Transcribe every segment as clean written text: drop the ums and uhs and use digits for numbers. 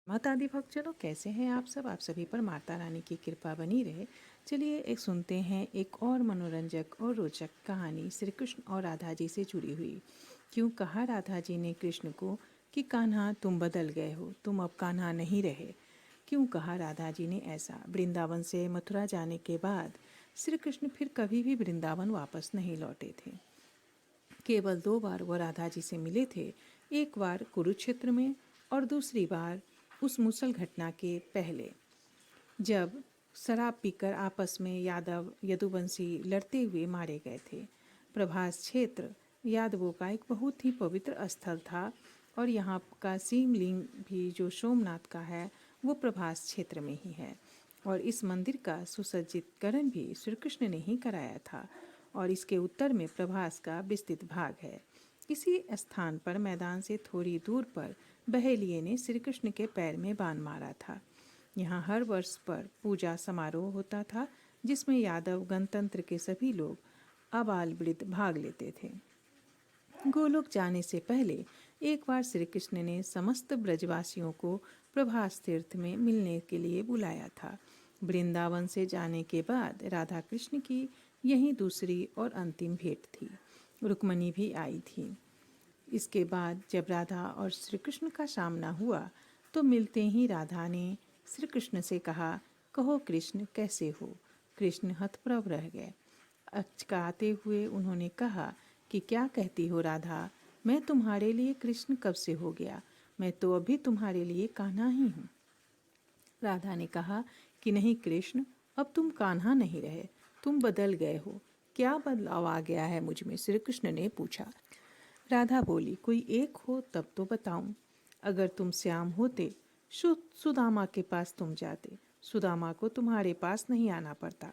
माता आदि भक्तजनों, कैसे हैं आप सब। आप सभी पर माता रानी की कृपा बनी रहे। चलिए एक सुनते हैं एक और मनोरंजक और रोचक कहानी श्री कृष्ण और राधा जी से जुड़ी हुई। क्यों कहा राधा जी ने कृष्ण को कि कान्हा तुम बदल गए हो, तुम अब कान्हा नहीं रहे। क्यों कहा राधा जी ने ऐसा। वृंदावन से मथुरा जाने के बाद श्री कृष्ण फिर कभी भी वृंदावन वापस नहीं लौटे थे। केवल 2 बार वो राधा जी से मिले थे, एक बार कुरुक्षेत्र में और दूसरी बार उस मुसल घटना के पहले, जब शराब पीकर आपस में यादव यदुवंशी लड़ते हुए मारे गए थे। प्रभास क्षेत्र यादवों का एक बहुत ही पवित्र स्थल था और यहाँ का शिवलिंग भी जो सोमनाथ का है वो प्रभास क्षेत्र में ही है। और इस मंदिर का सुसज्जितकरण भी श्री कृष्ण ने ही कराया था और इसके उत्तर में प्रभास का विस्तृत भाग है। इसी स्थान पर मैदान से थोड़ी दूर पर बहेलिये ने श्री कृष्ण के पैर में बाण मारा था। यहाँ हर वर्ष पर पूजा समारोह होता था जिसमें यादव गणतंत्र के सभी लोग आबाल वृद्ध भाग लेते थे। गोलोक जाने से पहले एक बार श्री कृष्ण ने समस्त ब्रजवासियों को प्रभास तीर्थ में मिलने के लिए बुलाया था। वृंदावन से जाने के बाद राधा कृष्ण की यही दूसरी और अंतिम भेंट थी। रुक्मणी भी आई थी। इसके बाद जब राधा और श्री कृष्ण का सामना हुआ तो मिलते ही राधा ने श्री कृष्ण से कहा, कहो कृष्ण कैसे हो। कृष्ण हतप्रभ रह गए। अचकाते हुए उन्होंने कहा कि क्या कहती हो राधा, मैं तुम्हारे लिए कृष्ण कब से हो गया, मैं तो अभी तुम्हारे लिए कान्हा ही हूँ। राधा ने कहा कि नहीं कृष्ण, अब तुम कान्हा नहीं रहे, तुम बदल गए हो। क्या बदलाव आ गया है मुझ में, श्री कृष्ण ने पूछा। राधा बोली, कोई एक हो तब तो बताऊं। अगर तुम श्याम होते सुदामा के पास तुम जाते, सुदामा को तुम्हारे पास नहीं आना पड़ता।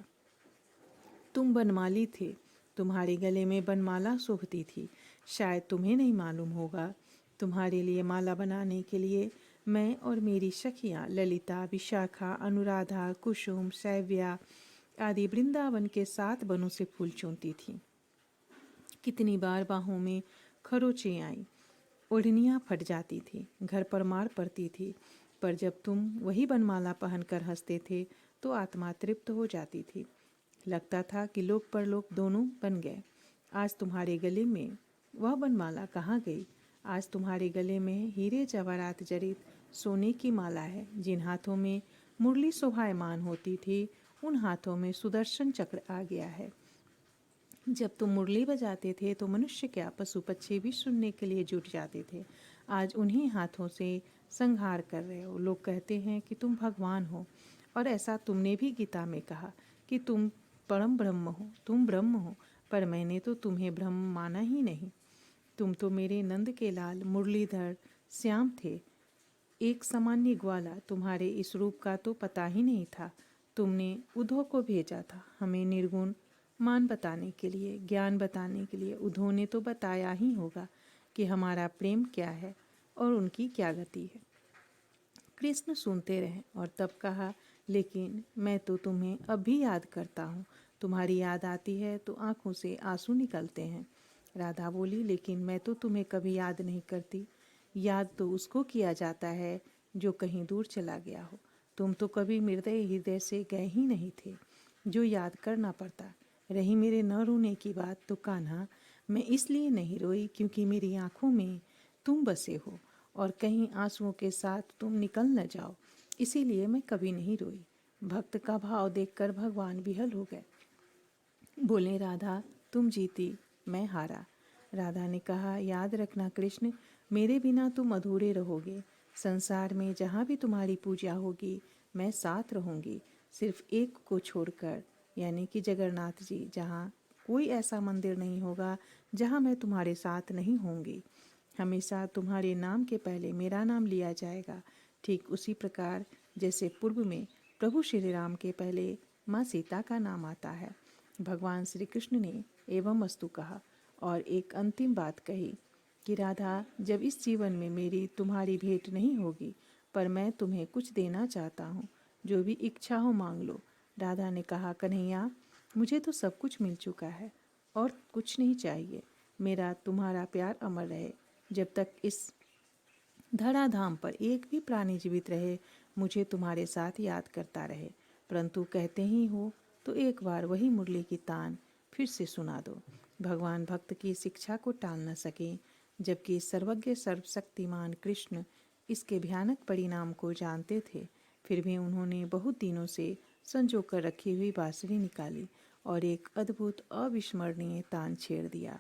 तुम बनमाली थे, तुम्हारे गले में बनमाला शोभती थी। शायद तुम्हें नहीं मालूम होगा, तुम्हारे लिए माला बनाने के लिए मैं और मेरी सखियाँ ललिता, विशाखा, अनुराधा, कुसुम, शैव्या आदि वृंदावन के 7 बनों से फूल चुनती थी। कितनी बार बाहों में खरोंचें आई, ओढ़नियाँ फट जाती थी, घर पर मार पड़ती थी, पर जब तुम वही बनमाला पहनकर हंसते थे तो आत्मा तृप्त हो जाती थी। लगता था कि लोक परलोक दोनों बन गए। आज तुम्हारे गले में वह बनमाला कहाँ गई। आज तुम्हारे गले में हीरे जवाहरात जड़ित सोने की माला है। जिन हाथों में मुरली शोभायमान होती थी उन हाथों में सुदर्शन चक्र आ गया है। जब तुम मुरली बजाते थे तो मनुष्य क्या पशु पक्षी भी सुनने के लिए जुट जाते थे। आज उन्हीं हाथों से संहार कर रहे हो। लोग कहते हैं कि तुम भगवान हो और ऐसा तुमने भी गीता में कहा कि तुम परम ब्रह्म हो, तुम ब्रह्म हो, पर मैंने तो तुम्हें ब्रह्म माना ही नहीं। तुम तो मेरे नंद के लाल मुरलीधर श्याम थे। एक सामान्य ग्वाला तुम्हारे इस रूप का तो पता ही नहीं था। तुमने उद्धव को भेजा था हमें निर्गुण मान बताने के लिए, ज्ञान बताने के लिए। उद्धव ने तो बताया ही होगा कि हमारा प्रेम क्या है और उनकी क्या गति है। कृष्ण सुनते रहे और तब कहा, लेकिन मैं तो तुम्हें अब भी याद करता हूँ। तुम्हारी याद आती है तो आंखों से आंसू निकलते हैं। राधा बोली, लेकिन मैं तो तुम्हें कभी याद नहीं करती। याद तो उसको किया जाता है जो कहीं दूर चला गया हो। तुम तो कभी मेरे हृदय से गए ही नहीं थे, जो याद करना पड़ता। रही मेरे न रोने की बात, तो कान्हा मैं इसलिए नहीं रोई क्योंकि मेरी आंखों में तुम बसे हो और कहीं आंसुओं के साथ तुम निकल न जाओ, इसीलिए मैं कभी नहीं रोई। भक्त का भाव देखकर भगवान विहल हो गए। बोले, राधा तुम जीती, मैं हारा। राधा ने कहा, याद रखना कृष्ण, मेरे बिना तुम अधूरे रहोगे। संसार में जहाँ भी तुम्हारी पूजा होगी मैं साथ रहूँगी, सिर्फ एक को छोड़कर, यानी कि जगन्नाथ जी। जहाँ कोई ऐसा मंदिर नहीं होगा जहाँ मैं तुम्हारे साथ नहीं होंगी। हमेशा तुम्हारे नाम के पहले मेरा नाम लिया जाएगा, ठीक उसी प्रकार जैसे पूर्व में प्रभु श्री राम के पहले माँ सीता का नाम आता है। भगवान श्री कृष्ण ने एवं वस्तु कहा और एक अंतिम बात कही कि राधा, जब इस जीवन में मेरी तुम्हारी भेंट नहीं होगी, पर मैं तुम्हें कुछ देना चाहता हूँ, जो भी इच्छा हो मांग लो। राधा ने कहा, कन्हैया मुझे तो सब कुछ मिल चुका है और कुछ नहीं चाहिए। मेरा तुम्हारा प्यार अमर रहे जब तक इस धराधाम पर एक भी प्राणी जीवित रहे मुझे तुम्हारे साथ याद करता रहे, परंतु कहते ही हो तो एक बार वही मुरली की तान फिर से सुना दो। भगवान भक्त की शिक्षा को टाल न सके, जबकि सर्वज्ञ सर्वशक्तिमान कृष्ण इसके भयानक परिणाम को जानते थे। फिर भी उन्होंने बहुत दिनों से संजो कर रखी हुई बांसुरी निकाली और एक अद्भुत अविस्मरणीय तान छेड़ दिया।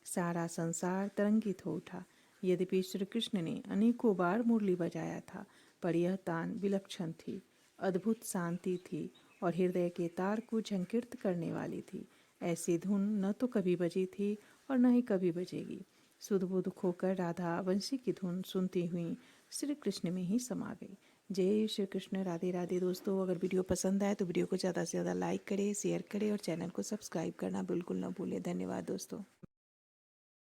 सारा संसार तरंगित हो उठा। यद्यपि श्री कृष्ण ने अनेकों बार मुरली बजाया था, पर यह तान विलक्षण थी, अद्भुत शांति थी और हृदय के तार को झंकृत करने वाली थी। ऐसी धुन न तो कभी बजी थी और न ही कभी बजेगी। सुध बुध खोकर राधा वंशी की धुन सुनती हुई श्री कृष्ण में ही समा गई। जय श्री कृष्ण। राधे राधे दोस्तों। अगर वीडियो पसंद आए तो वीडियो को ज़्यादा से ज़्यादा लाइक करें, शेयर करें और चैनल को सब्सक्राइब करना बिल्कुल न भूलें। धन्यवाद दोस्तों।